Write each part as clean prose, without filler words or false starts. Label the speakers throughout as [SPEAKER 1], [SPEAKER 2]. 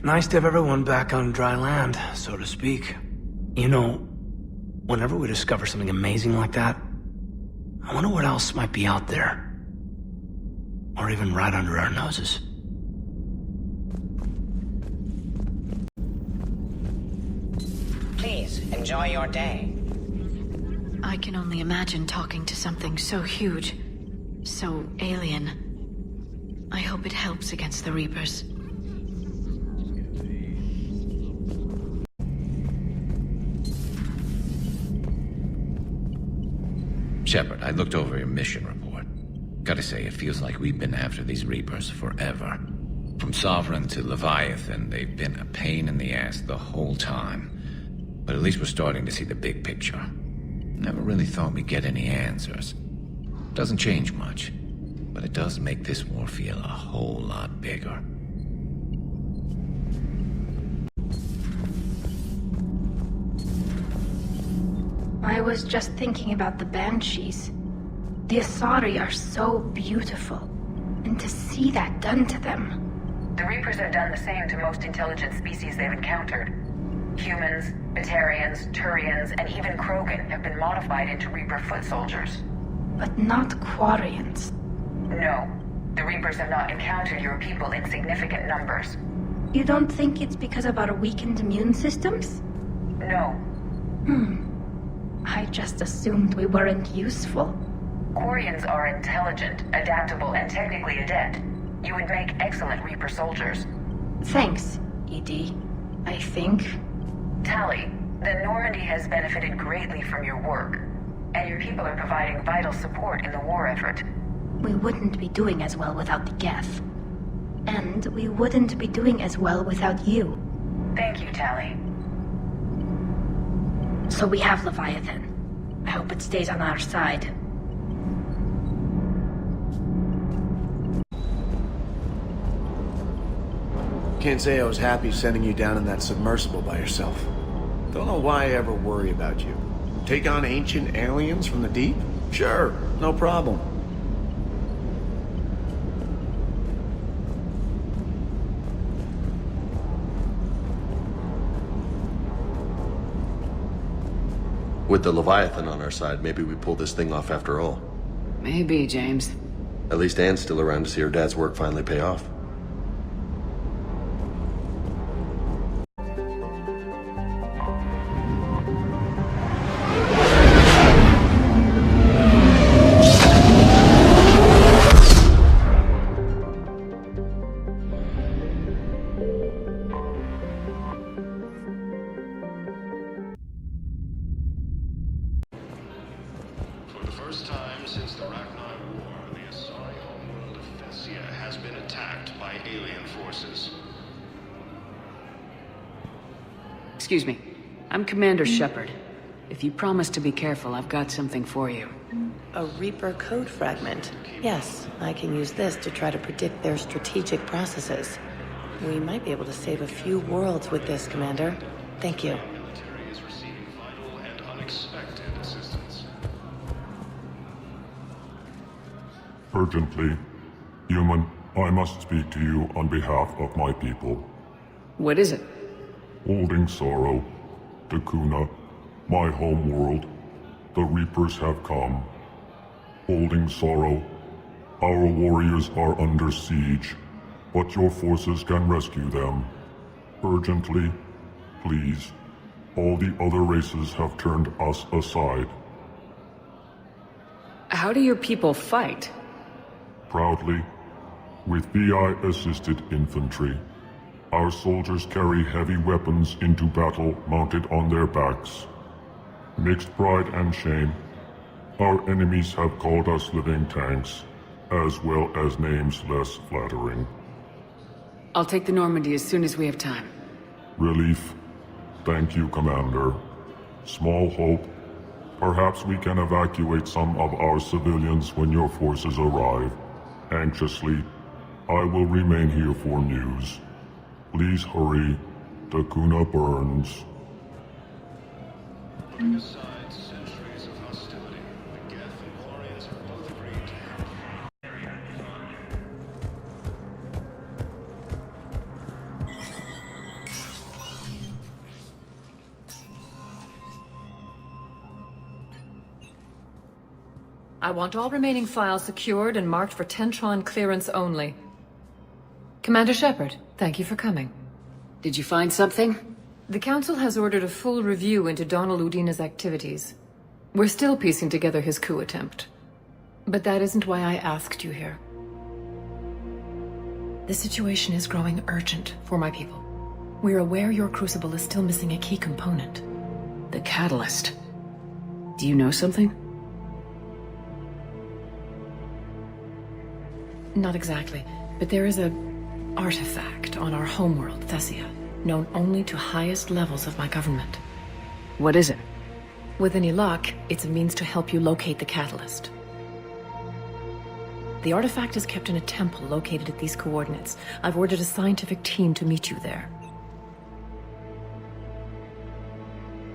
[SPEAKER 1] Nice to have everyone back on dry land, so to speak. You know, whenever we discover something amazing like that, I wonder what else might be out there. Or even right under our noses.
[SPEAKER 2] Please, enjoy your day.
[SPEAKER 3] I can only imagine talking to something so huge, so alien. I hope it helps against the Reapers.
[SPEAKER 4] Shepard, I looked over your mission report. Gotta say, it feels like we've been after these Reapers forever. From Sovereign to Leviathan, they've been a pain in the ass the whole time. But at least we're starting to see the big picture. Never really thought we'd get any answers. Doesn't change much, but it does make this war feel a whole lot bigger.
[SPEAKER 5] I was just thinking about the Banshees. The Asari are so beautiful, and to see that done to them...
[SPEAKER 6] The Reapers have done the same to most intelligent species they've encountered. Humans, Batarians, Turians, and even Krogan have been modified into Reaper foot soldiers.
[SPEAKER 5] But not Quarians.
[SPEAKER 6] No, the Reapers have not encountered your people in significant numbers.
[SPEAKER 5] You don't think it's because of our weakened immune systems?
[SPEAKER 6] No.
[SPEAKER 5] I just assumed we weren't useful.
[SPEAKER 6] Quarians are intelligent, adaptable, and technically adept. You would make excellent Reaper soldiers.
[SPEAKER 5] Thanks, ED. I think.
[SPEAKER 6] Tali, the Normandy has benefited greatly from your work, and your people are providing vital support in the war effort.
[SPEAKER 5] We wouldn't be doing as well without the Geth. And we wouldn't be doing as well without you.
[SPEAKER 6] Thank you, Tali.
[SPEAKER 5] So we have Leviathan. I hope it stays on our side.
[SPEAKER 7] Can't say I was happy sending you down in that submersible by yourself. Don't know why I ever worry about you. Take on ancient aliens from the deep? Sure, no problem.
[SPEAKER 8] With the Leviathan on our side, maybe we pull this thing off after all.
[SPEAKER 9] Maybe, James.
[SPEAKER 8] At least Anne's still around to see her dad's work finally pay off.
[SPEAKER 9] Excuse me. I'm Commander Shepard. If you promise to be careful, I've got something for you.
[SPEAKER 10] A Reaper code fragment. Yes, I can use this to try to predict their strategic processes. We might be able to save a few worlds with this, Commander. Thank you.
[SPEAKER 11] Urgently. Human, I must speak to you on behalf of my people.
[SPEAKER 9] What is it?
[SPEAKER 11] Holding sorrow. Takuna, my home world. The Reapers have come. Holding sorrow. Our warriors are under siege, but your forces can rescue them. Urgently, please. All the other races have turned us aside.
[SPEAKER 9] How do your people fight?
[SPEAKER 11] Proudly, with VI-assisted infantry. Our soldiers carry heavy weapons into battle mounted on their backs. Mixed pride and shame, our enemies have called us living tanks, as well as names less flattering.
[SPEAKER 9] I'll take the Normandy as soon as we have time.
[SPEAKER 11] Relief. Thank you, Commander. Small hope. Perhaps we can evacuate some of our civilians when your forces arrive. Anxiously, I will remain here for news. Please hurry. Takuna burns.
[SPEAKER 12] Putting aside centuries of hostility, the Geth and Quarians have both agreed to
[SPEAKER 2] I want all remaining files secured and marked for Tentron clearance only. Commander Shepard, thank you for coming.
[SPEAKER 9] Did you find something?
[SPEAKER 2] The Council has ordered a full review into Donald Udina's activities. We're still piecing together his coup attempt. But that isn't why I asked you here. The situation is growing urgent for my people. We're aware your crucible is still missing a key component.
[SPEAKER 9] The catalyst. Do you know something?
[SPEAKER 2] Not exactly, but there is a artifact on our homeworld, Thessia, known only to highest levels of my government.
[SPEAKER 9] What is it?
[SPEAKER 2] With any luck, it's a means to help you locate the catalyst. The artifact is kept in a temple located at these coordinates. I've ordered a scientific team to meet you there.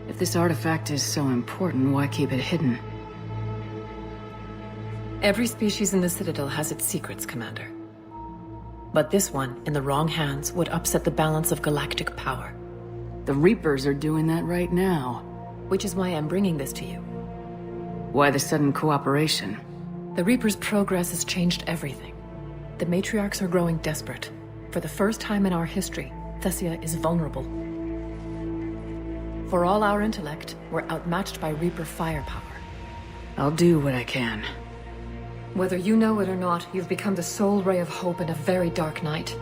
[SPEAKER 9] If this artifact is so important, why keep it hidden?
[SPEAKER 2] Every species in the Citadel has its secrets, Commander. But this one, in the wrong hands, would upset the balance of galactic power.
[SPEAKER 9] The Reapers are doing that right now.
[SPEAKER 2] Which is why I'm bringing this to you.
[SPEAKER 9] Why the sudden cooperation?
[SPEAKER 2] The Reapers' progress has changed everything. The matriarchs are growing desperate. For the first time in our history, Thessia is vulnerable. For all our intellect, we're outmatched by Reaper firepower.
[SPEAKER 9] I'll do what I can.
[SPEAKER 2] Whether you know it or not, you've become the sole ray of hope in a very dark night.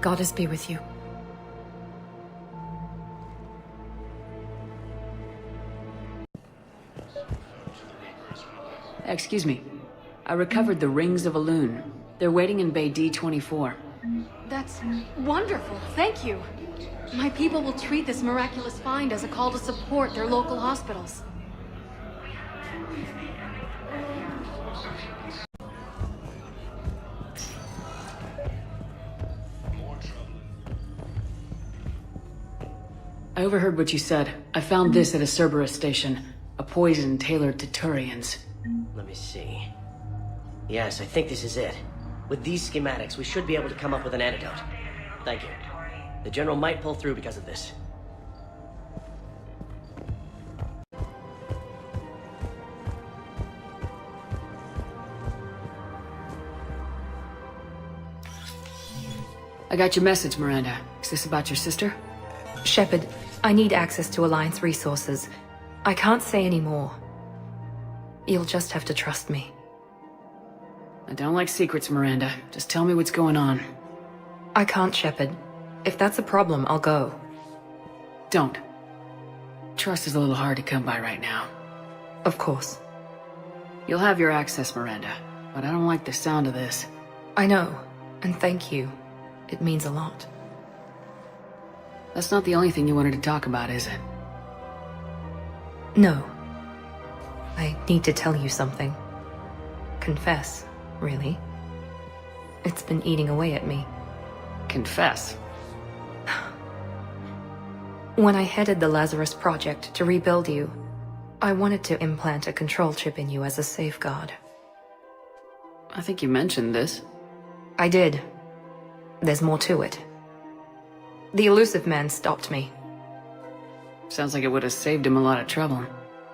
[SPEAKER 2] Goddess be with you.
[SPEAKER 9] Excuse me. I recovered the Rings of Elune. They're waiting in Bay D-24.
[SPEAKER 13] That's wonderful. Thank you. My people will treat this miraculous find as a call to support their local hospitals.
[SPEAKER 9] I overheard what you said. I found this at a Cerberus station. A poison tailored to Turians.
[SPEAKER 14] Let me see. Yes, I think this is it. With these schematics, we should be able to come up with an antidote. Thank you. The General might pull through because of this.
[SPEAKER 9] I got your message, Miranda. Is this about your sister?
[SPEAKER 13] Shepard, I need access to Alliance resources. I can't say any more. You'll just have to trust me.
[SPEAKER 9] I don't like secrets, Miranda. Just tell me what's going on.
[SPEAKER 13] I can't, Shepard. If that's a problem, I'll go.
[SPEAKER 9] Don't. Trust is a little hard to come by right now.
[SPEAKER 13] Of course.
[SPEAKER 9] You'll have your access, Miranda, but I don't like the sound of this.
[SPEAKER 13] I know, and thank you. It means a lot.
[SPEAKER 9] That's not the only thing you wanted to talk about, is it?
[SPEAKER 13] No. I need to tell you something. Confess, really. It's been eating away at me.
[SPEAKER 9] Confess?
[SPEAKER 13] When I headed the Lazarus Project to rebuild you, I wanted to implant a control chip in you as a safeguard.
[SPEAKER 9] I think you mentioned this.
[SPEAKER 13] I did. There's more to it. The elusive man stopped me.
[SPEAKER 9] Sounds like it would have saved him a lot of trouble.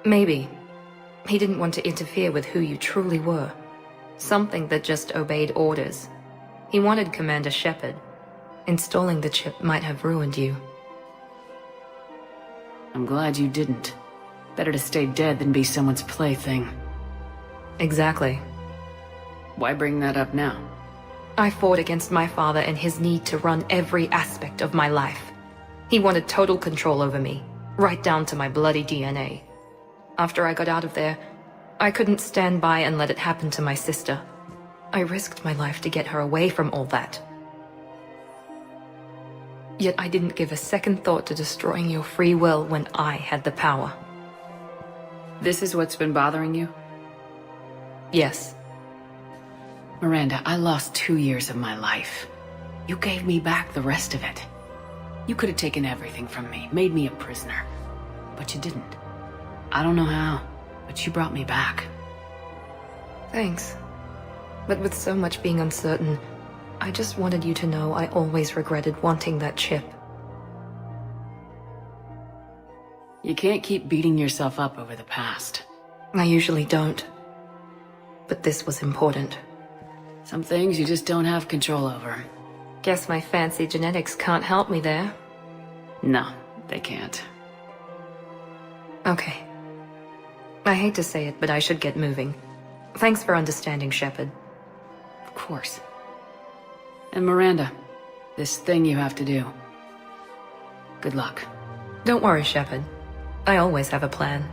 [SPEAKER 13] Maybe. He didn't want to interfere with who you truly were. Something that just obeyed orders. He wanted Commander Shepard. Installing the chip might have ruined you.
[SPEAKER 9] I'm glad you didn't. Better to stay dead than be someone's plaything.
[SPEAKER 13] Exactly.
[SPEAKER 9] Why bring that up now?
[SPEAKER 13] I fought against my father and his need to run every aspect of my life. He wanted total control over me, right down to my bloody DNA. After I got out of there, I couldn't stand by and let it happen to my sister. I risked my life to get her away from all that. Yet I didn't give a second thought to destroying your free will when I had the power.
[SPEAKER 9] This is what's been bothering you?
[SPEAKER 13] Yes.
[SPEAKER 9] Miranda, I lost 2 years of my life. You gave me back the rest of it. You could have taken everything from me, made me a prisoner. But you didn't. I don't know how, but you brought me back.
[SPEAKER 13] Thanks. But with so much being uncertain, I just wanted you to know I always regretted wanting that chip.
[SPEAKER 9] You can't keep beating yourself up over the past.
[SPEAKER 13] I usually don't. But this was important.
[SPEAKER 9] Some things you just don't have control over.
[SPEAKER 13] Guess my fancy genetics can't help me there.
[SPEAKER 9] No, they can't.
[SPEAKER 13] Okay. I hate to say it, but I should get moving. Thanks for understanding, Shepard.
[SPEAKER 9] Of course. And Miranda, this thing you have to do. Good luck.
[SPEAKER 13] Don't worry, Shepard. I always have a plan.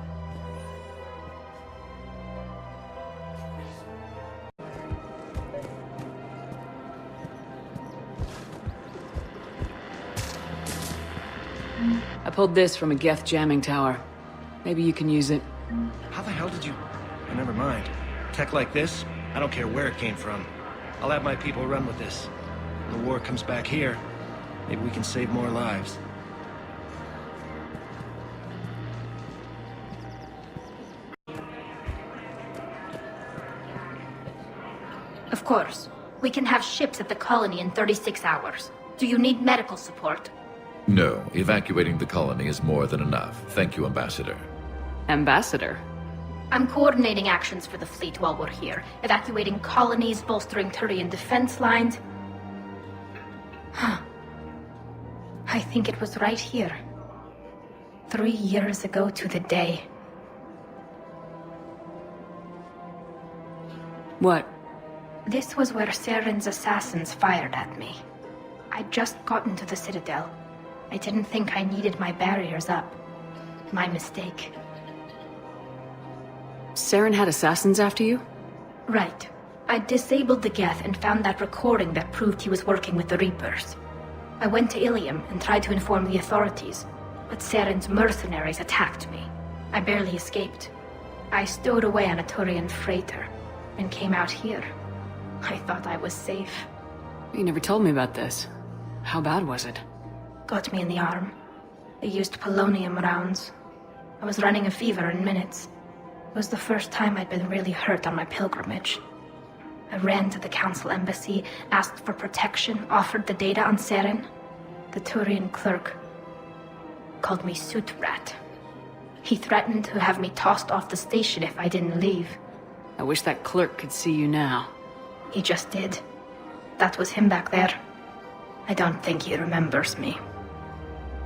[SPEAKER 9] I pulled this from a Geth jamming tower. Maybe you can use it.
[SPEAKER 15] How the hell did you... Oh, never mind. Tech like this, I don't care where it came from. I'll have my people run with this. When the war comes back here, maybe we can save more lives.
[SPEAKER 5] Of course. We can have ships at the colony in 36 hours. Do you need medical support?
[SPEAKER 16] No, evacuating the colony is more than enough. Thank you, Ambassador.
[SPEAKER 9] Ambassador?
[SPEAKER 5] I'm coordinating actions for the fleet while we're here. Evacuating colonies, bolstering Turian defense lines. Huh. I think it was right here. 3 years ago to the day.
[SPEAKER 9] What?
[SPEAKER 5] This was where Saren's assassins fired at me. I'd just gotten to the Citadel. I didn't think I needed my barriers up. My mistake.
[SPEAKER 9] Saren had assassins after you?
[SPEAKER 5] Right. I disabled the Geth and found that recording that proved he was working with the Reapers. I went to Ilium and tried to inform the authorities, but Saren's mercenaries attacked me. I barely escaped. I stowed away on a Turian freighter and came out here. I thought I was safe.
[SPEAKER 9] You never told me about this. How bad was it?
[SPEAKER 5] Got me in the arm. They used polonium rounds. I was running a fever in minutes. It was the first time I'd been really hurt on my pilgrimage. I ran to the Council embassy, asked for protection, offered the data on Saren. The Turian clerk called me Soot Rat. He threatened to have me tossed off the station if I didn't leave.
[SPEAKER 9] I wish that clerk could see you now.
[SPEAKER 5] He just did. That was him back there. I don't think he remembers me.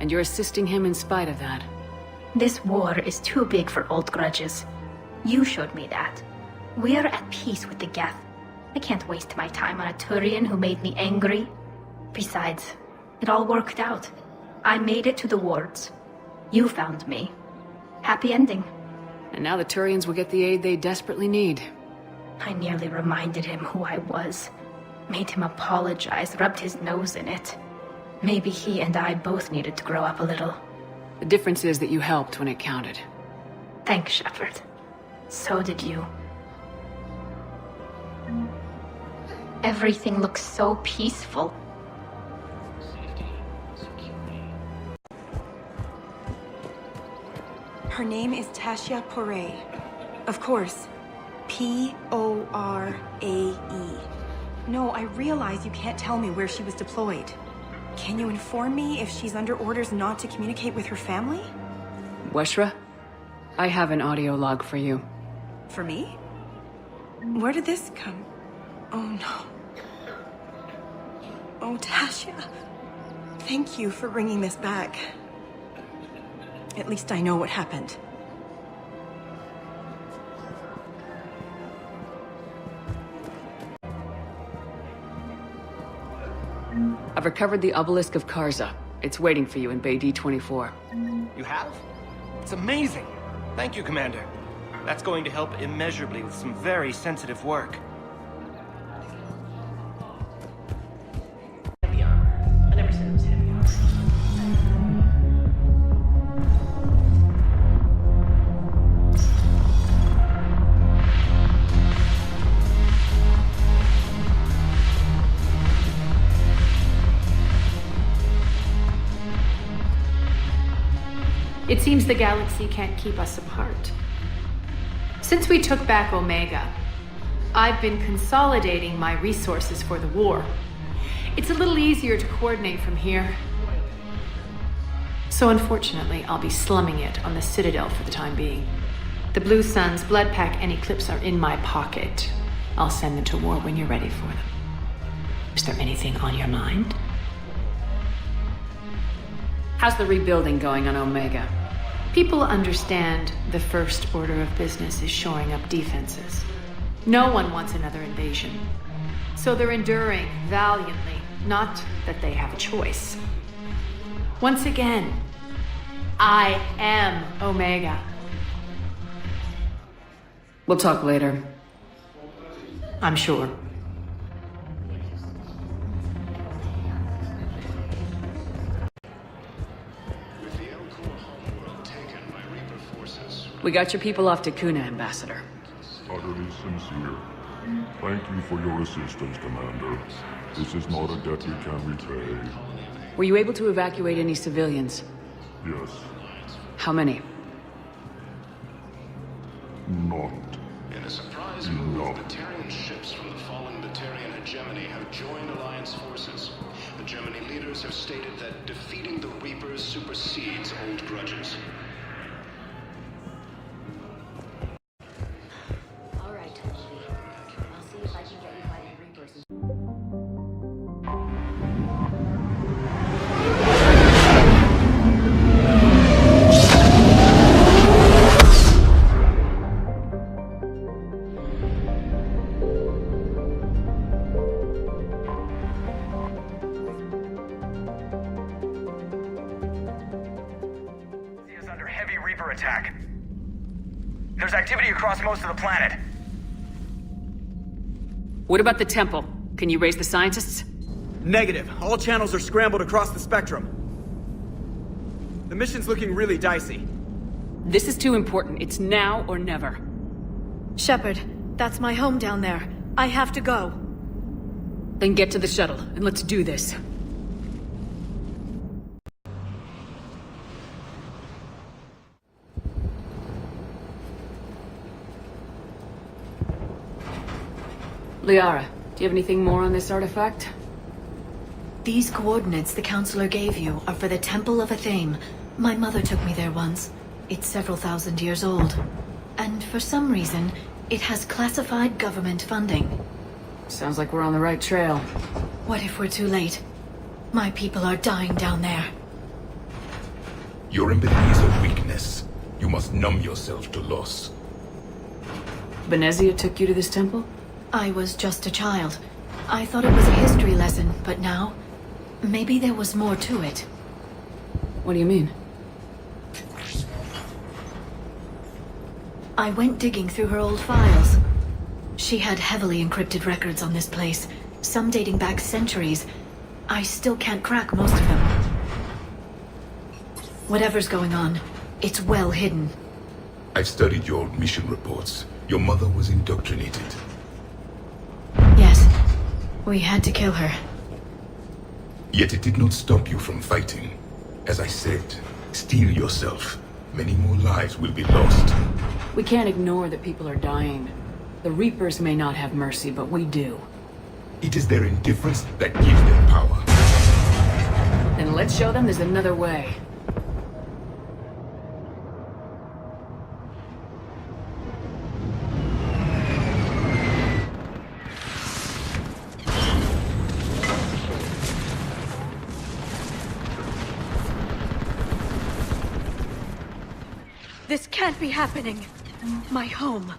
[SPEAKER 9] And you're assisting him in spite of that.
[SPEAKER 5] This war is too big for old grudges. You showed me that. We're at peace with the Geth. I can't waste my time on a Turian who made me angry. Besides, it all worked out. I made it to the wards. You found me. Happy ending.
[SPEAKER 9] And now the Turians will get the aid they desperately need.
[SPEAKER 5] I nearly reminded him who I was. Made him apologize, rubbed his nose in it. Maybe he and I both needed to grow up a little.
[SPEAKER 9] The difference is that you helped when it counted.
[SPEAKER 5] Thanks, Shepard. So did you. Everything looks so peaceful.
[SPEAKER 17] Her name is Tasha Poray. Of course. P-O-R-A-E. No, I realize you can't tell me where she was deployed. Can you inform me if she's under orders not to communicate with her family?
[SPEAKER 9] Weshra, I have an audio log for you.
[SPEAKER 17] For me? Where did this come? Oh no. Oh, Tasha. Thank you for bringing this back. At least I know what happened.
[SPEAKER 9] I've recovered the obelisk of Karza. It's waiting for you in Bay D-24.
[SPEAKER 15] You have? It's amazing. Thank you, Commander. That's going to help immeasurably with some very sensitive work.
[SPEAKER 14] Heavy armor. I never said it was heavy armor.
[SPEAKER 2] It seems the galaxy can't keep us apart. Since we took back Omega, I've been consolidating my resources for the war. It's a little easier to coordinate from here. So unfortunately, I'll be slumming it on the Citadel for the time being. The Blue Suns, Blood Pack, and Eclipse are in my pocket. I'll send them to war when you're ready for them. Is there anything on your mind?
[SPEAKER 9] How's the rebuilding going on Omega?
[SPEAKER 2] People understand the first order of business is shoring up defenses. No one wants another invasion. So they're enduring valiantly, not that they have a choice. Once again, I am Omega.
[SPEAKER 9] We'll talk later.
[SPEAKER 2] I'm sure.
[SPEAKER 9] We got your people off Takuna, Ambassador.
[SPEAKER 11] Utterly sincere. Thank you for your assistance, Commander. This is not a debt we can repay.
[SPEAKER 9] Were you able to evacuate any civilians?
[SPEAKER 11] Yes.
[SPEAKER 9] How many?
[SPEAKER 11] Not
[SPEAKER 12] In a surprise move, Batarian ships from the fallen Batarian hegemony have joined Alliance forces. The Gemini leaders have stated that defeating the Reapers supersedes old grudges.
[SPEAKER 3] Alright, I'll see if I can get you fighting Reapers.
[SPEAKER 18] Is under heavy Reaper attack. There's activity across most of the planet.
[SPEAKER 9] What about the temple? Can you raise the scientists?
[SPEAKER 19] Negative. All channels are scrambled across the spectrum. The mission's looking really dicey.
[SPEAKER 9] This is too important. It's now or never.
[SPEAKER 3] Shepard, that's my home down there. I have to go.
[SPEAKER 9] Then get to the shuttle, and let's do this. Liara, do you have anything more on this artifact?
[SPEAKER 3] These coordinates the Counselor gave you are for the Temple of Athame. My mother took me there once. It's several thousand years old. And for some reason, it has classified government funding.
[SPEAKER 9] Sounds like we're on the right trail.
[SPEAKER 3] What if we're too late? My people are dying down there.
[SPEAKER 20] Your empathy is a weakness. You must numb yourself to loss.
[SPEAKER 9] Benezia took you to this temple?
[SPEAKER 3] I was just a child. I thought it was a history lesson, but now... maybe there was more to it.
[SPEAKER 9] What do you mean?
[SPEAKER 3] I went digging through her old files. She had heavily encrypted records on this place, some dating back centuries. I still can't crack most of them. Whatever's going on, it's well hidden.
[SPEAKER 20] I've studied your old mission reports. Your mother was indoctrinated.
[SPEAKER 3] Yes, we had to kill her.
[SPEAKER 20] Yet it did not stop you from fighting. As I said, steel yourself. Many more lives will be lost.
[SPEAKER 9] We can't ignore that people are dying. The Reapers may not have mercy, but we do.
[SPEAKER 20] It is their indifference that gives them power.
[SPEAKER 9] Then let's show them there's another way.
[SPEAKER 3] This can't be happening. My home.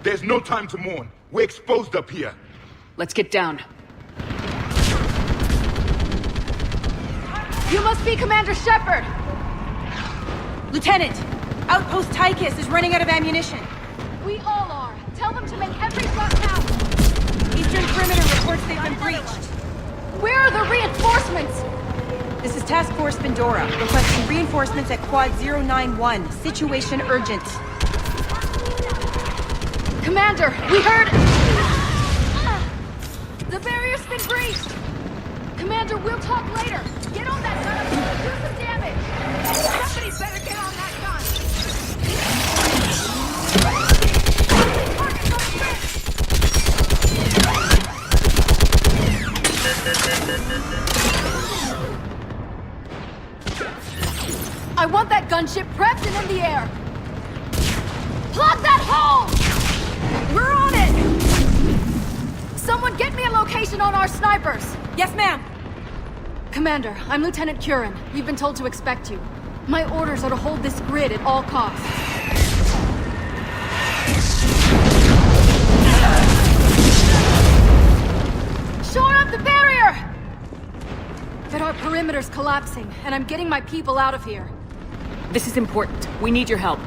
[SPEAKER 20] There's no time to mourn. We're exposed up here.
[SPEAKER 9] Let's get down.
[SPEAKER 17] You must be Commander Shepard! Lieutenant, Outpost Tychus is running out of ammunition.
[SPEAKER 21] We all are. Tell them to make every shot count.
[SPEAKER 17] Eastern perimeter reports they've been breached.
[SPEAKER 21] Where are the reinforcements?
[SPEAKER 17] This is Task Force Pandora, requesting reinforcements at Quad 091. Situation urgent.
[SPEAKER 21] Commander, we heard... The barrier's been breached! Commander, we'll talk later. Get on that gun and do some damage. Somebody better get on that gun. I want that gunship prepped and in the air. Plug that hole! We're on it! Someone get me a location on our snipers!
[SPEAKER 17] Yes, ma'am!
[SPEAKER 21] Commander, I'm Lieutenant Curran. We've been told to expect you. My orders are to hold this grid at all costs. Shore up the barrier! But our perimeter's collapsing, and I'm getting my people out of here.
[SPEAKER 9] This is important. We need your help.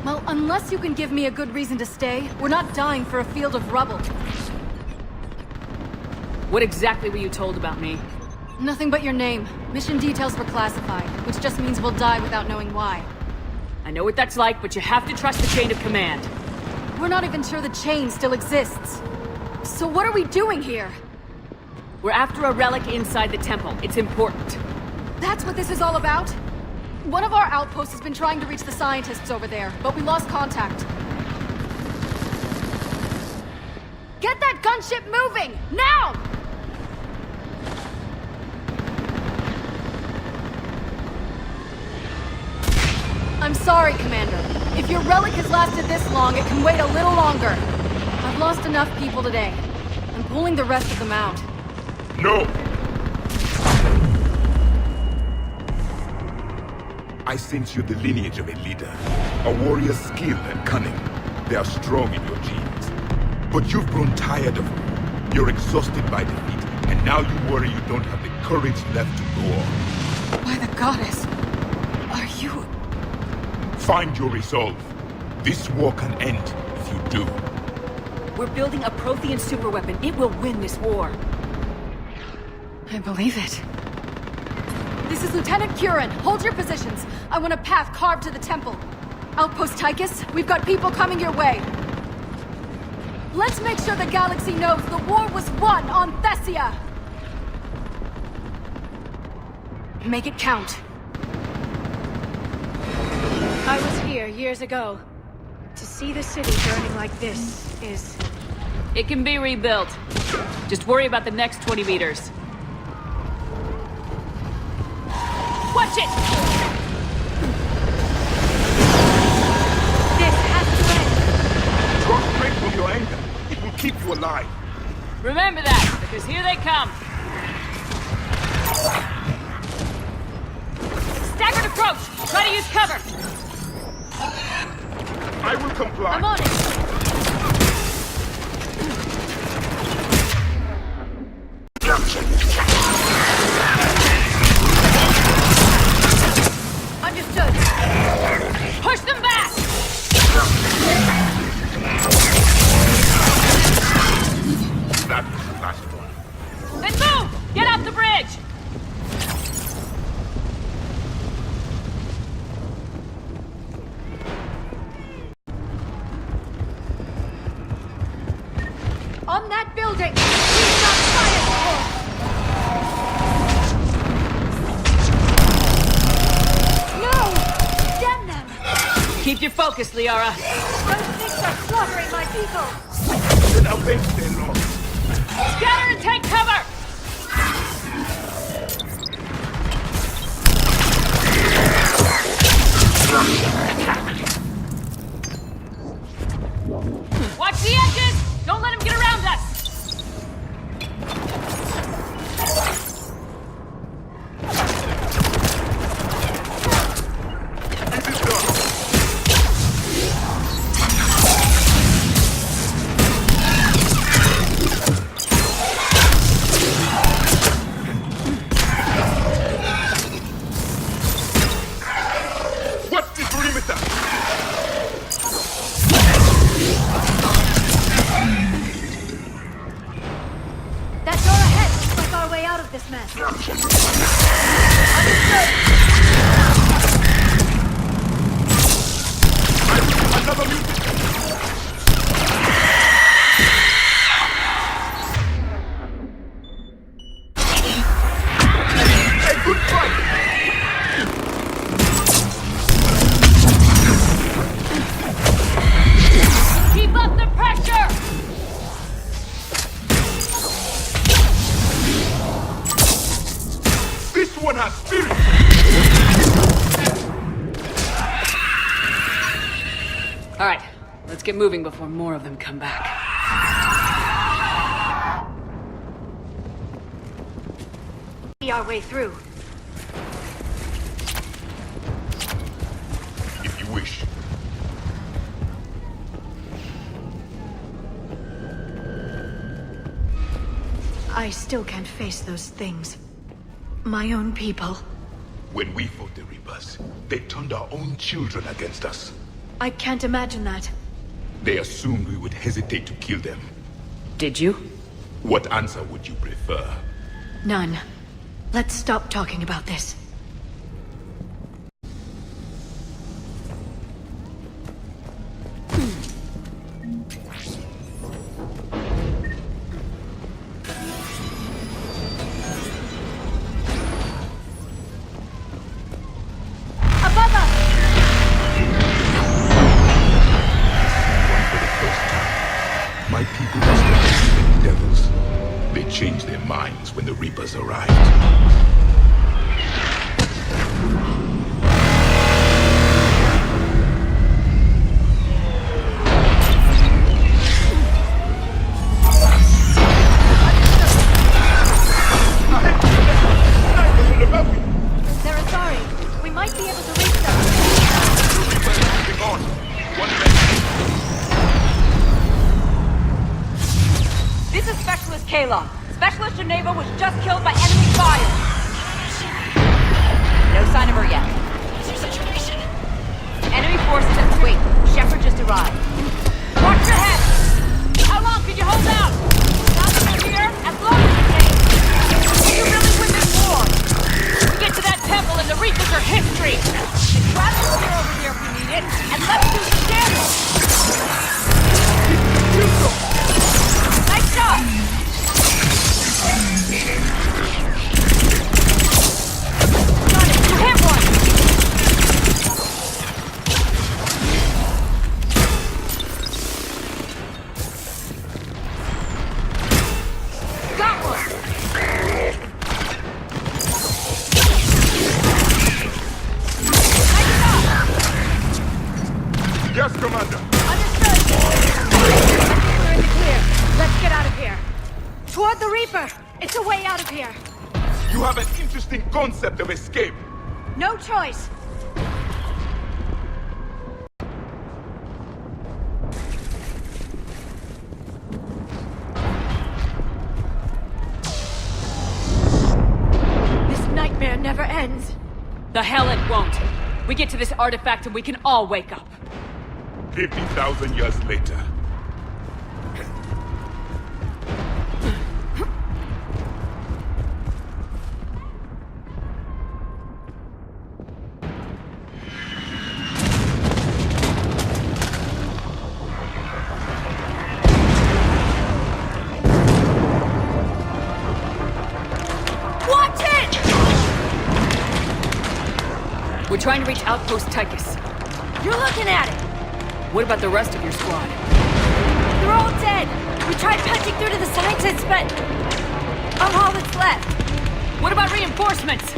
[SPEAKER 21] Well, unless you can give me a good reason to stay, we're not dying for a field of rubble.
[SPEAKER 9] What exactly were you told about me?
[SPEAKER 21] Nothing but your name. Mission details were classified, which just means we'll die without knowing why.
[SPEAKER 9] I know what that's like, but you have to trust the chain of command.
[SPEAKER 21] We're not even sure the chain still exists. So what are we doing here?
[SPEAKER 9] We're after a relic inside the temple. It's important.
[SPEAKER 21] That's what this is all about? One of our outposts has been trying to reach the scientists over there, but we lost contact. Get that gunship moving! Now! I'm sorry, Commander. If your relic has lasted this long, it can wait a little longer. I've lost enough people today. I'm pulling the rest of them out.
[SPEAKER 20] No! I sense you're the lineage of a leader. A warrior's skill and cunning. They are strong in your genes. But you've grown tired of war. You're exhausted by defeat, and now you worry you don't have the courage left to go on.
[SPEAKER 21] By the goddess, are you...
[SPEAKER 20] Find your resolve. This war can end if you do.
[SPEAKER 9] We're building a Prothean superweapon. It will win this war.
[SPEAKER 21] I believe it. This is Lieutenant Curran. Hold your positions. I want a path carved to the temple. Outpost Tychus, we've got people coming your way. Let's make sure the galaxy knows the war was won on Thessia! Make it count.
[SPEAKER 2] I was here years ago. To see the city burning like this is...
[SPEAKER 9] It can be rebuilt. Just worry about the next 20 meters. Watch it!
[SPEAKER 21] This has to end!
[SPEAKER 20] Draw strength from your anger. It will keep you alive.
[SPEAKER 9] Remember that, because here they come. Staggered approach! Try to use cover!
[SPEAKER 20] I will comply.
[SPEAKER 21] I'm on it! Understood. Push them back!
[SPEAKER 20] That was the last one.
[SPEAKER 9] Then move! Get off the bridge!
[SPEAKER 21] On that building! Please not fire! No! Damn them!
[SPEAKER 9] Keep your focus, Liara.
[SPEAKER 21] Those things are slaughtering my people!
[SPEAKER 20] Then I'll make stay long.
[SPEAKER 9] Scatter and take cover! Watch the edges! Don't let him get around us!
[SPEAKER 20] What's the perimeter?
[SPEAKER 21] That door ahead looks like our way out of this mess.
[SPEAKER 20] Another mutant! A good fight!
[SPEAKER 9] Keep up the pressure!
[SPEAKER 20] This one has spirit!
[SPEAKER 9] Alright, let's get moving before more of them come back.
[SPEAKER 21] See our way through.
[SPEAKER 20] If you wish.
[SPEAKER 3] I still can't face those things. My own people.
[SPEAKER 20] When we fought the Reapers, they turned our own children against us.
[SPEAKER 3] I can't imagine that.
[SPEAKER 20] They assumed we would hesitate to kill them.
[SPEAKER 9] Did you?
[SPEAKER 20] What answer would you prefer?
[SPEAKER 3] None. Let's stop talking about this.
[SPEAKER 20] My people must have been many devils. They changed their minds when the Reapers arrived.
[SPEAKER 21] They're sorry. We might be able to reach them.
[SPEAKER 1] This is Specialist Kayla. Specialist Geneva was just killed by enemy fire. No sign of her yet. What's your situation? Enemy forces at the wing. Shepard just arrived. Watch your head! How long can you hold out? Not from here, as long as it takes. Will you really win this war? We get to that temple and the Reapers are history. The Chronicle is over here if we need it, and let's do some damage! Nice shot! Got it! You hit one! Got one!
[SPEAKER 20] Yes, Commander.
[SPEAKER 21] We're in the clear. Let's get out of here. Toward the Reaper! It's a way out of here.
[SPEAKER 20] You have an interesting concept of escape.
[SPEAKER 21] No choice. This nightmare never ends.
[SPEAKER 1] The hell it won't. We get to this artifact and we can all wake up.
[SPEAKER 20] 50,000 years later.
[SPEAKER 21] Watch it!
[SPEAKER 1] We're trying to reach Outpost Tychus.
[SPEAKER 21] You're looking at it!
[SPEAKER 1] What about the rest of your squad?
[SPEAKER 21] They're all dead! We tried punching through to the scientists, but I'm all that's left.
[SPEAKER 1] What about reinforcements?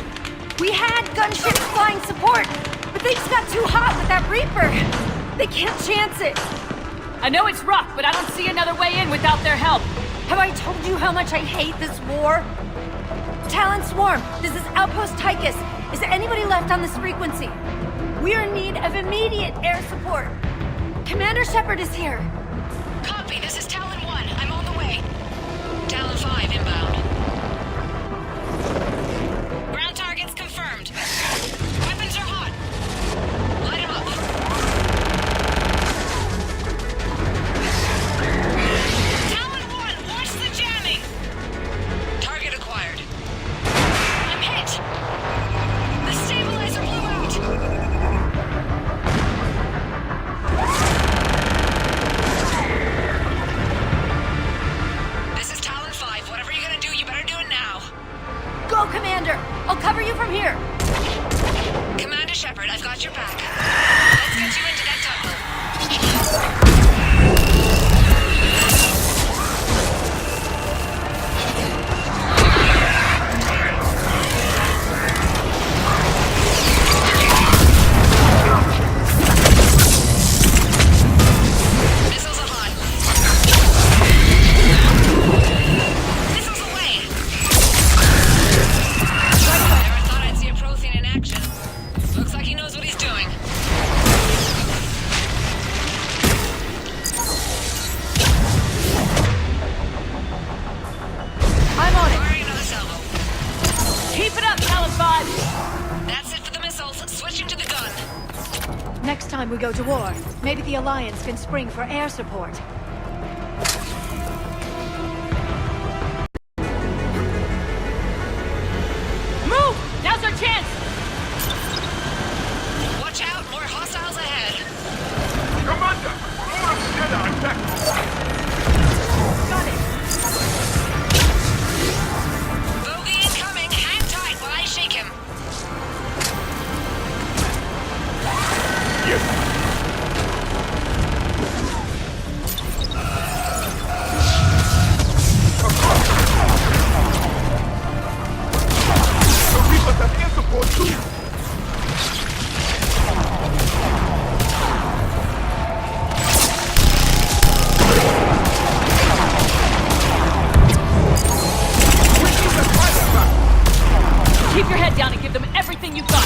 [SPEAKER 21] We had gunships flying support, but things got too hot with that Reaper. They can't chance it.
[SPEAKER 1] I know it's rough, but I don't see another way in without their help.
[SPEAKER 21] Have I told you how much I hate this war? Talon Swarm, this is Outpost Tychus. Is there anybody left on this frequency? We are in need of immediate air support. Commander Shepard is here.
[SPEAKER 22] Copy, this is Talon 1. I'm on the way. Talon 5 inbound. Ground targets confirmed. Weapons are hot. Light 'em up. Talon 1, watch the jamming! Target acquired. I'm hit! The stabilizer blew out! This is Talon 5. Whatever you're gonna do, you better do it now.
[SPEAKER 21] Go, Commander! I'll cover you from here.
[SPEAKER 22] Commander Shepard, I've got your back. Let's get you into that tunnel.
[SPEAKER 3] Next time we go to war, maybe the Alliance can spring for air support.
[SPEAKER 1] Move! Now's our chance!
[SPEAKER 22] Watch out, more hostiles ahead.
[SPEAKER 20] Commander! More Stella attack!
[SPEAKER 1] Got it!
[SPEAKER 22] Bogey incoming. Hang tight while I shake him.
[SPEAKER 20] Yes. The Reapers have air support too!
[SPEAKER 1] Keep your head down and give them everything you've got!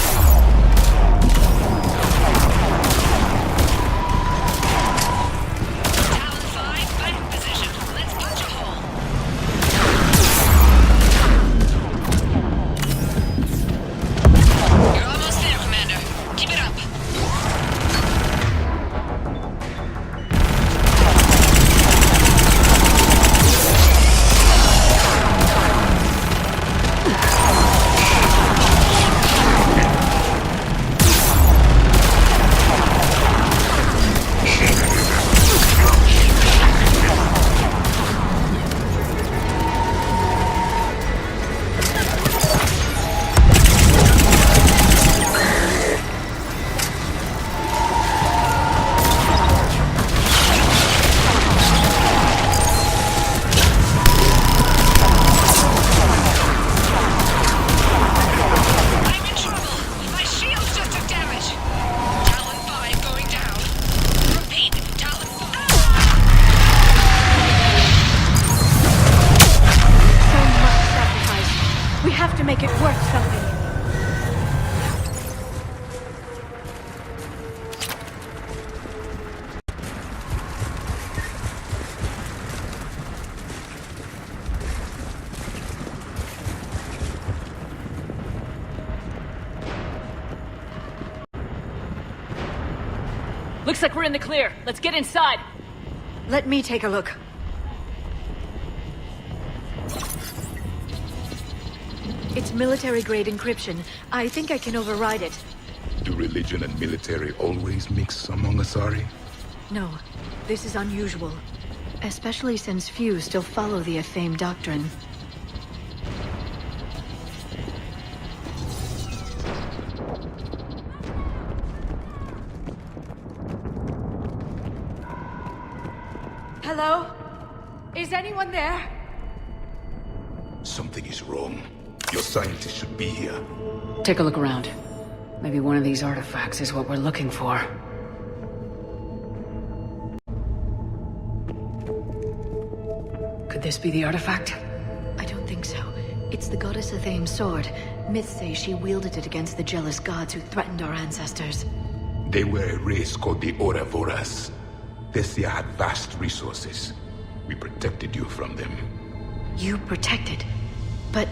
[SPEAKER 22] Talon 5, back position. Let's punch a hole. You're almost there, Commander. Keep it up. I'm in trouble. My shields just took damage. Talon 5 going down. Repeat, Talon 5.
[SPEAKER 3] So much sacrifice. We have to make it worth something.
[SPEAKER 1] Looks like we're in the clear. Let's get inside.
[SPEAKER 3] Let me take a look. It's military-grade encryption. I think I can override it.
[SPEAKER 20] Do religion and military always mix among Asari?
[SPEAKER 3] No, this is unusual. Especially since few still follow the Athame doctrine.
[SPEAKER 2] Hello? Is anyone there?
[SPEAKER 20] Something is wrong. Your scientists should be here.
[SPEAKER 9] Take a look around. Maybe one of these artifacts is what we're looking for. Could this be the artifact?
[SPEAKER 3] I don't think so. It's the goddess Athame's sword. Myths say she wielded it against the jealous gods who threatened our ancestors.
[SPEAKER 20] They were a race called the Ouroboros. Thessia had vast resources. We protected you from them.
[SPEAKER 3] You protected? But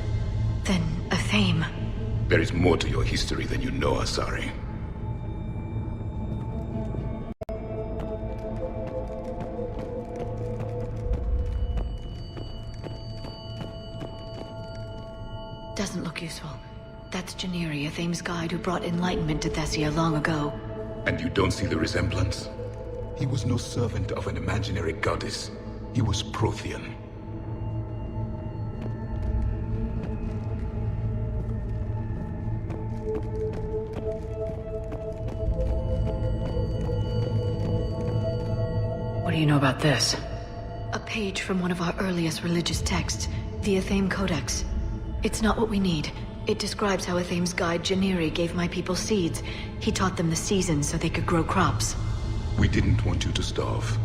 [SPEAKER 3] then Athame...
[SPEAKER 20] There is more to your history than you know, Asari.
[SPEAKER 3] Doesn't look useful. That's Janiri, Athame's guide who brought enlightenment to Thessia long ago.
[SPEAKER 20] And you don't see the resemblance? He was no servant of an imaginary goddess. He was Prothean.
[SPEAKER 9] What do you know about this?
[SPEAKER 3] A page from one of our earliest religious texts, the Athame Codex. It's not what we need. It describes how Athame's guide Janiri gave my people seeds. He taught them the seasons so they could grow crops.
[SPEAKER 20] We didn't want you to starve.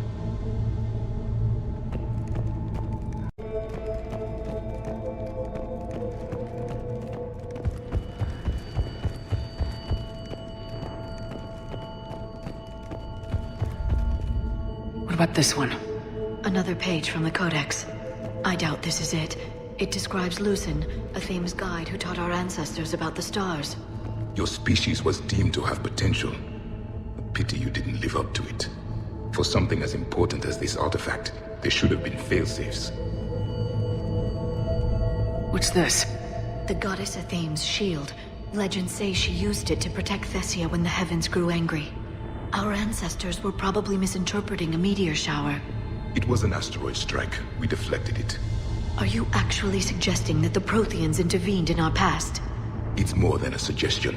[SPEAKER 9] What about this one?
[SPEAKER 3] Another page from the Codex. I doubt this is it. It describes Lucen, Athame's guide who taught our ancestors about the stars.
[SPEAKER 20] Your species was deemed to have potential. A pity you didn't live up to it. For something as important as this artifact, there should have been failsafes.
[SPEAKER 9] What's this?
[SPEAKER 3] The goddess Athene's shield. Legends say she used it to protect Thessia when the heavens grew angry. Our ancestors were probably misinterpreting a meteor shower.
[SPEAKER 20] It was an asteroid strike. We deflected it.
[SPEAKER 3] Are you actually suggesting that the Protheans intervened in our past?
[SPEAKER 20] It's more than a suggestion.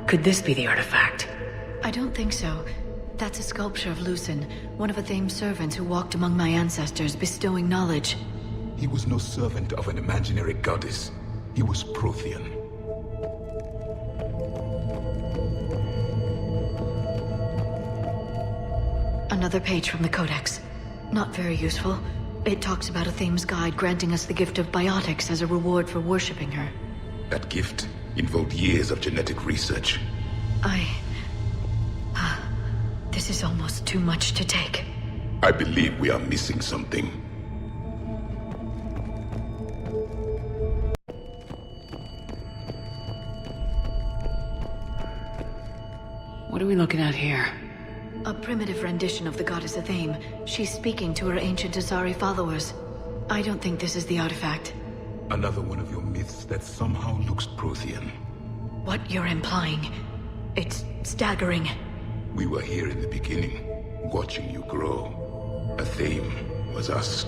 [SPEAKER 9] Could this be the artifact?
[SPEAKER 3] I don't think so. That's a sculpture of Lucen, one of Athene's servants who walked among my ancestors, bestowing knowledge.
[SPEAKER 20] He was no servant of an imaginary goddess. He was Prothean.
[SPEAKER 3] Another page from the Codex. Not very useful. It talks about Athene's guide granting us the gift of biotics as a reward for worshipping her.
[SPEAKER 20] That gift involved years of genetic research.
[SPEAKER 3] This is almost too much to take.
[SPEAKER 20] I believe we are missing something.
[SPEAKER 9] What are we looking at here?
[SPEAKER 3] A primitive rendition of the goddess Athene. She's speaking to her ancient Asari followers. I don't think this is the artifact.
[SPEAKER 20] Another one of your myths that somehow looks Prothean.
[SPEAKER 3] What you're implying, it's staggering.
[SPEAKER 20] We were here in the beginning, watching you grow. Athene was us.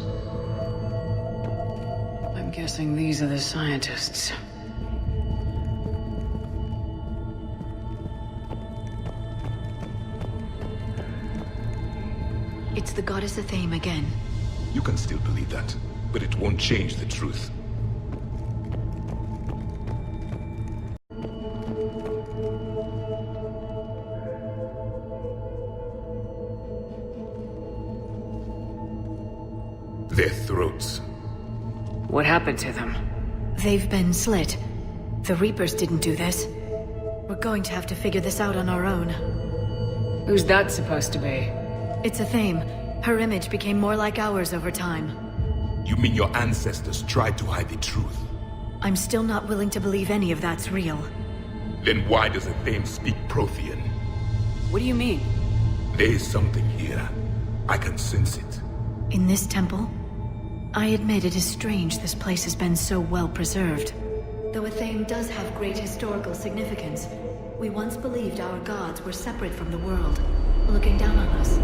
[SPEAKER 9] I'm guessing these are the scientists.
[SPEAKER 3] It's the goddess Athene again.
[SPEAKER 20] You can still believe that, but it won't change the truth. Their throats.
[SPEAKER 9] What happened to them?
[SPEAKER 3] They've been slit. The Reapers didn't do this. We're going to have to figure this out on our own.
[SPEAKER 9] Who's that supposed to be?
[SPEAKER 3] It's Athene. Her image became more like ours over time.
[SPEAKER 20] You mean your ancestors tried to hide the truth?
[SPEAKER 3] I'm still not willing to believe any of that's real.
[SPEAKER 20] Then why does Athene speak Prothean?
[SPEAKER 9] What do you mean?
[SPEAKER 20] There is something here. I can sense it.
[SPEAKER 3] In this temple? I admit it is strange this place has been so well preserved. Though Athene does have great historical significance, we once believed our gods were separate from the world, looking down on us.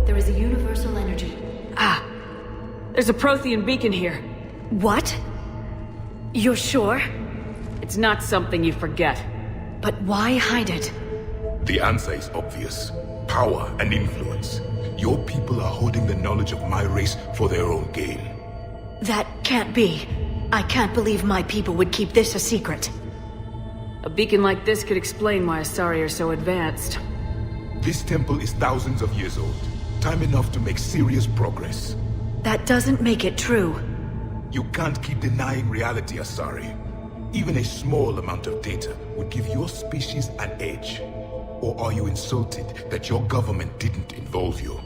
[SPEAKER 3] There is a universal energy.
[SPEAKER 9] Ah! There's a Prothean beacon here.
[SPEAKER 3] What? You're sure?
[SPEAKER 9] It's not something you forget.
[SPEAKER 3] But why hide it?
[SPEAKER 20] The answer is obvious. Power and influence. Your people are holding the knowledge of my race for their own gain.
[SPEAKER 3] That can't be. I can't believe my people would keep this a secret.
[SPEAKER 9] A beacon like this could explain why Asari are so advanced.
[SPEAKER 20] This temple is thousands of years old. Time enough to make serious progress.
[SPEAKER 3] That doesn't make it true.
[SPEAKER 20] You can't keep denying reality, Asari. Even a small amount of data would give your species an edge. Or are you insulted that your government didn't involve you?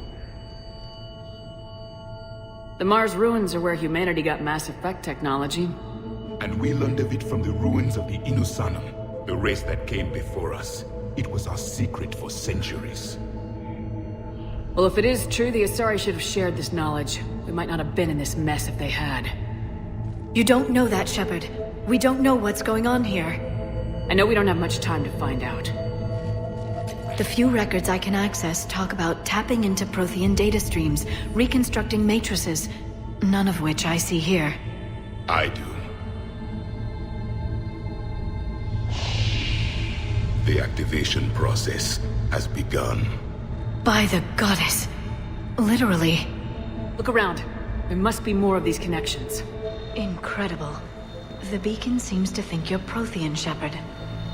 [SPEAKER 9] The Mars ruins are where humanity got Mass Effect technology.
[SPEAKER 20] And we learned of it from the ruins of the Inusanum, the race that came before us. It was our secret for centuries.
[SPEAKER 9] Well, if it is true, the Asari should have shared this knowledge. We might not have been in this mess if they had.
[SPEAKER 3] You don't know that, Shepard. We don't know what's going on here.
[SPEAKER 9] I know we don't have much time to find out.
[SPEAKER 3] The few records I can access talk about tapping into Prothean data streams, reconstructing matrices, none of which I see here.
[SPEAKER 20] I do. The activation process has begun.
[SPEAKER 3] By the goddess. Literally.
[SPEAKER 9] Look around. There must be more of these connections.
[SPEAKER 3] Incredible. The beacon seems to think you're Prothean, Shepard.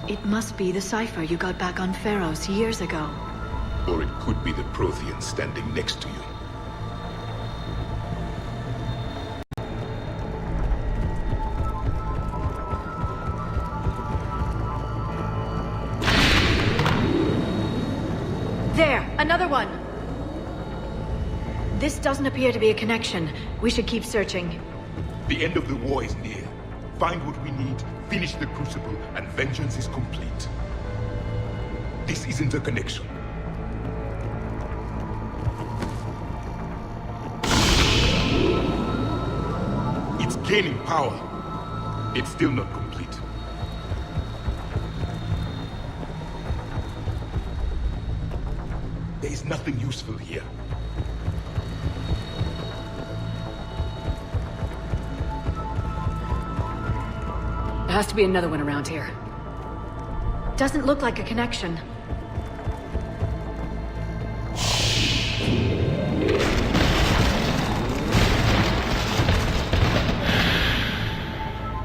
[SPEAKER 3] It must be the cipher you got back on Pharaohs years ago.
[SPEAKER 20] Or it could be the Prothean standing next to you.
[SPEAKER 3] There! Another one! This doesn't appear to be a connection. We should keep searching.
[SPEAKER 20] The end of the war is near. Find what we need, finish the Crucible, and vengeance is complete. This isn't a connection. It's gaining power. It's still not complete. There is nothing useful here.
[SPEAKER 9] There has to be another one around here.
[SPEAKER 3] Doesn't look like a connection.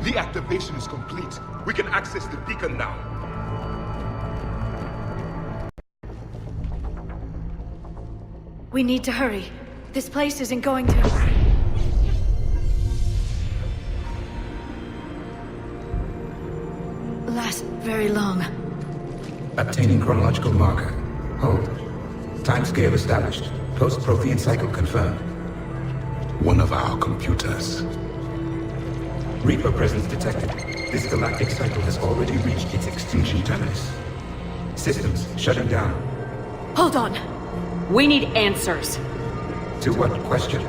[SPEAKER 20] The activation is complete. We can access the beacon now.
[SPEAKER 3] We need to hurry. This place isn't going to... last very long.
[SPEAKER 4] Obtaining chronological marker. Hold. Timescale established. Post-Prothean cycle confirmed.
[SPEAKER 20] One of our computers.
[SPEAKER 4] Reaper presence detected. This galactic cycle has already reached its extinction terminus. Systems shutting down.
[SPEAKER 3] Hold on!
[SPEAKER 9] We need answers.
[SPEAKER 4] To what question?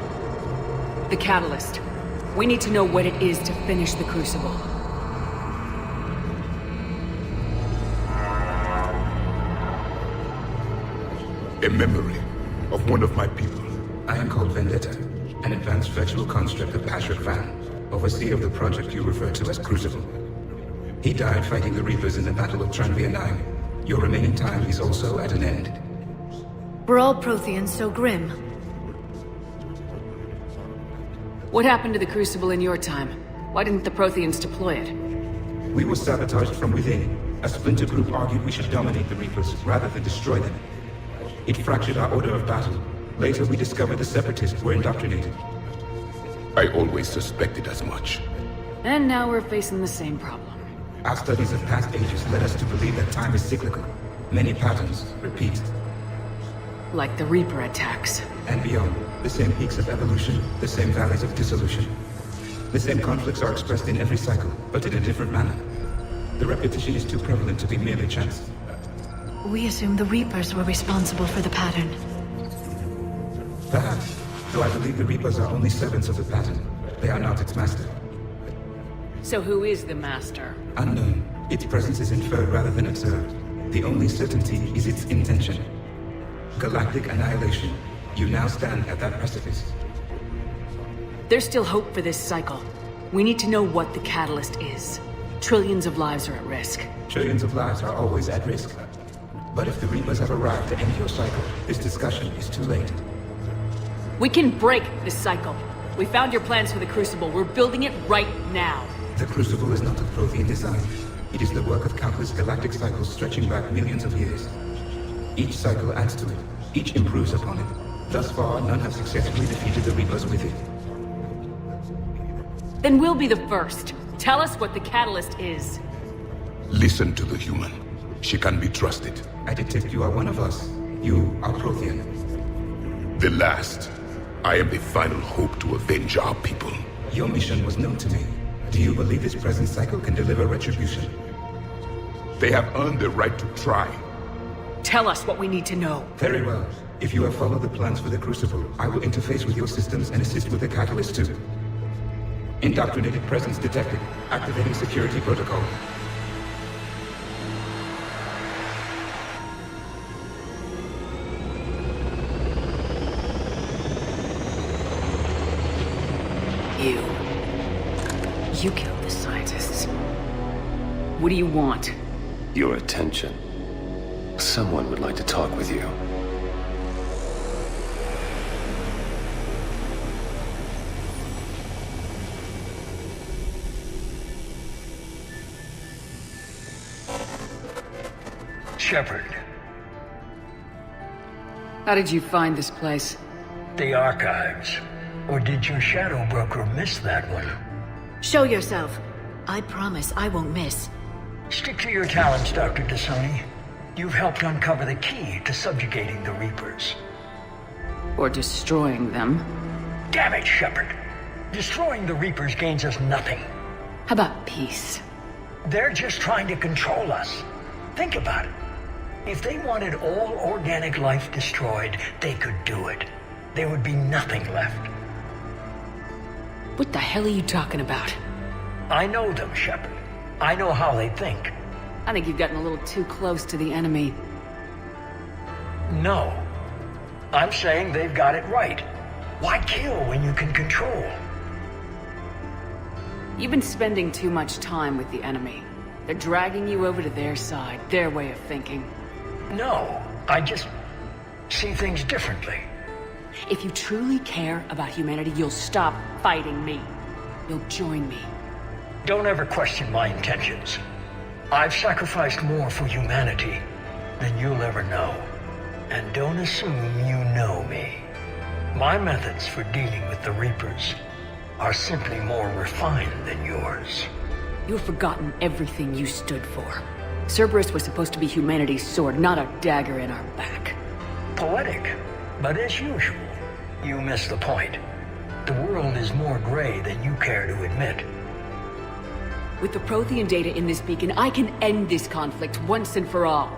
[SPEAKER 9] The catalyst. We need to know what it is to finish the Crucible.
[SPEAKER 20] A memory of one of my people.
[SPEAKER 4] I am called Vendetta, an advanced virtual construct of Patrick Van, overseer of the project you refer to as Crucible. He died fighting the Reapers in the Battle of Tranvia 9. Your remaining time is also at an end.
[SPEAKER 3] Were all Protheans so grim?
[SPEAKER 9] What happened to the Crucible in your time? Why didn't the Protheans deploy it?
[SPEAKER 4] We were sabotaged from within. A splinter group argued we should dominate the Reapers rather than destroy them. It fractured our order of battle. Later we discovered the Separatists were indoctrinated.
[SPEAKER 20] I always suspected as much.
[SPEAKER 9] And now we're facing the same problem.
[SPEAKER 4] Our studies of past ages led us to believe that time is cyclical. Many patterns repeat.
[SPEAKER 9] Like the Reaper attacks.
[SPEAKER 4] And beyond, the same peaks of evolution, the same valleys of dissolution. The same conflicts are expressed in every cycle, but in a different manner. The repetition is too prevalent to be merely chance.
[SPEAKER 3] We assume the Reapers were responsible for the pattern.
[SPEAKER 4] Perhaps, though I believe the Reapers are only servants of the pattern. They are not its master.
[SPEAKER 9] So who is the master?
[SPEAKER 4] Unknown. Its presence is inferred rather than observed. The only certainty is its intention. Galactic annihilation. You now stand at that precipice.
[SPEAKER 9] There's still hope for this cycle. We need to know what the catalyst is. Trillions of lives are at risk.
[SPEAKER 4] Trillions of lives are always at risk. But if the Reapers have arrived to end your cycle, this discussion is too late.
[SPEAKER 9] We can break this cycle. We found your plans for the Crucible. We're building it right now.
[SPEAKER 4] The Crucible is not of Prothean design. It is the work of countless galactic cycles stretching back millions of years. Each cycle adds to it. Each improves upon it. Thus far, none have successfully defeated the Reapers with it.
[SPEAKER 9] Then we'll be the first. Tell us what the catalyst is.
[SPEAKER 20] Listen to the human. She can be trusted.
[SPEAKER 4] I detect you are one of us. You are Prothean.
[SPEAKER 20] The last. I am the final hope to avenge our people.
[SPEAKER 4] Your mission was known to me. Do you believe this present cycle can deliver retribution?
[SPEAKER 20] They have earned the right to try.
[SPEAKER 9] Tell us what we need to know.
[SPEAKER 4] Very well. If you have followed the plans for the Crucible, I will interface with your systems and assist with the catalyst too. Indoctrinated presence detected. Activating security protocol.
[SPEAKER 9] You killed the scientists. What do you want?
[SPEAKER 6] Your attention. Someone would like to talk with you.
[SPEAKER 23] Shepard.
[SPEAKER 9] How did you find this place?
[SPEAKER 23] The archives. Or did your shadow broker miss that one?
[SPEAKER 3] Show yourself. I promise I won't miss.
[SPEAKER 23] Stick to your talents, Dr. Dasani. You've helped uncover the key to subjugating the Reapers.
[SPEAKER 9] Or destroying them.
[SPEAKER 23] Damn it, Shepard! Destroying the Reapers gains us nothing.
[SPEAKER 9] How about peace?
[SPEAKER 23] They're just trying to control us. Think about it. If they wanted all organic life destroyed, they could do it. There would be nothing left.
[SPEAKER 9] What the hell are you talking about?
[SPEAKER 23] I know them, Shepard. I know how they think.
[SPEAKER 9] I think you've gotten a little too close to the enemy.
[SPEAKER 23] No. I'm saying they've got it right. Why kill when you can control?
[SPEAKER 9] You've been spending too much time with the enemy. They're dragging you over to their side, their way of thinking.
[SPEAKER 23] No, I just see things differently.
[SPEAKER 9] If you truly care about humanity, you'll stop fighting me. You'll join me.
[SPEAKER 23] Don't ever question my intentions. I've sacrificed more for humanity than you'll ever know. And don't assume you know me. My methods for dealing with the Reapers are simply more refined than yours.
[SPEAKER 9] You've forgotten everything you stood for. Cerberus was supposed to be humanity's sword, not a dagger in our back.
[SPEAKER 23] Poetic, but as usual, you miss the point. The world is more gray than you care to admit.
[SPEAKER 9] With the Prothean data in this beacon, I can end this conflict once and for all.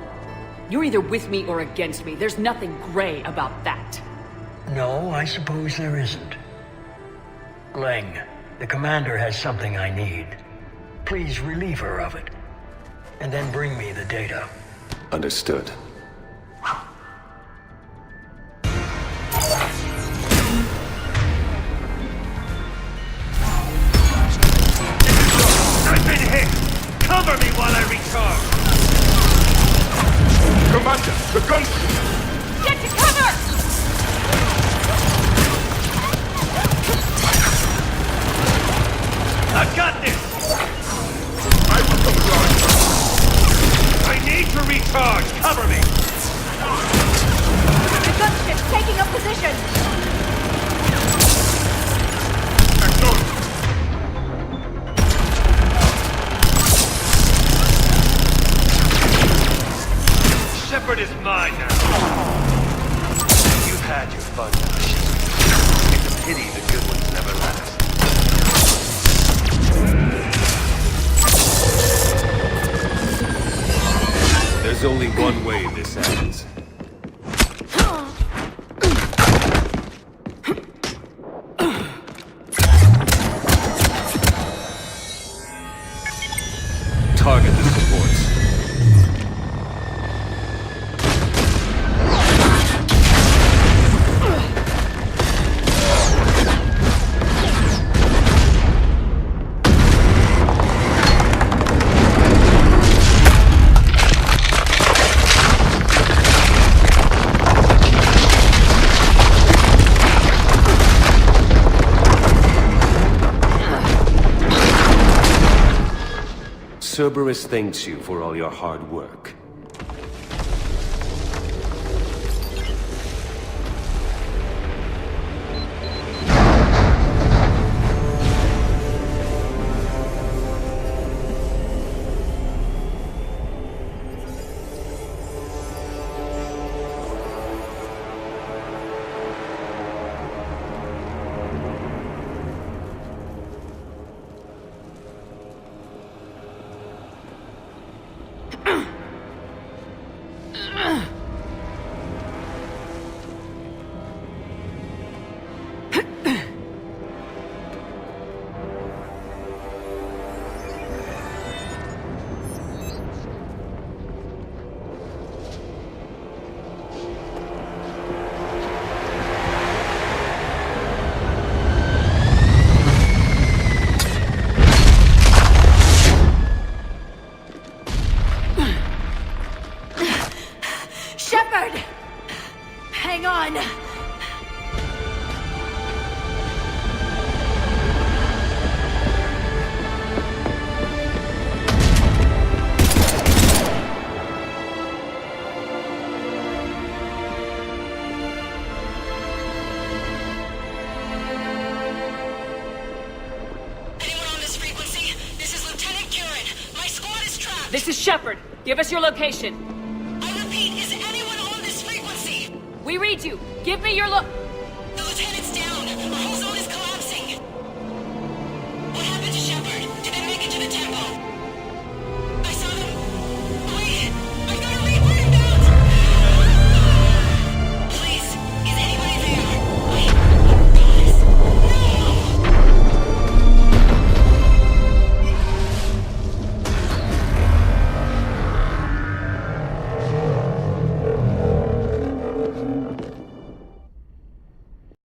[SPEAKER 9] You're either with me or against me. There's nothing gray about that.
[SPEAKER 23] No, I suppose there isn't. Leng, the commander has something I need. Please relieve her of it. And then bring me the data.
[SPEAKER 6] Understood.
[SPEAKER 18] I've been hit! Cover me while I recharge!
[SPEAKER 20] Commander, the gun!
[SPEAKER 1] Get to cover!
[SPEAKER 18] I've got this!
[SPEAKER 20] I will come along.
[SPEAKER 18] I need to recharge! Cover me!
[SPEAKER 1] The gunship's taking up position!
[SPEAKER 18] Shepard is mine now. You've had your fun now, Shepard. It's a pity the good ones never last.
[SPEAKER 6] There's only one way this ends. Target the supports. Cerberus thanks you for all your hard work.
[SPEAKER 1] Shepard! Hang on!
[SPEAKER 22] This is Lieutenant Curran. My squad is trapped.
[SPEAKER 9] This is Shepard. Give us your location.
[SPEAKER 22] I
[SPEAKER 1] We read you. Give me your look.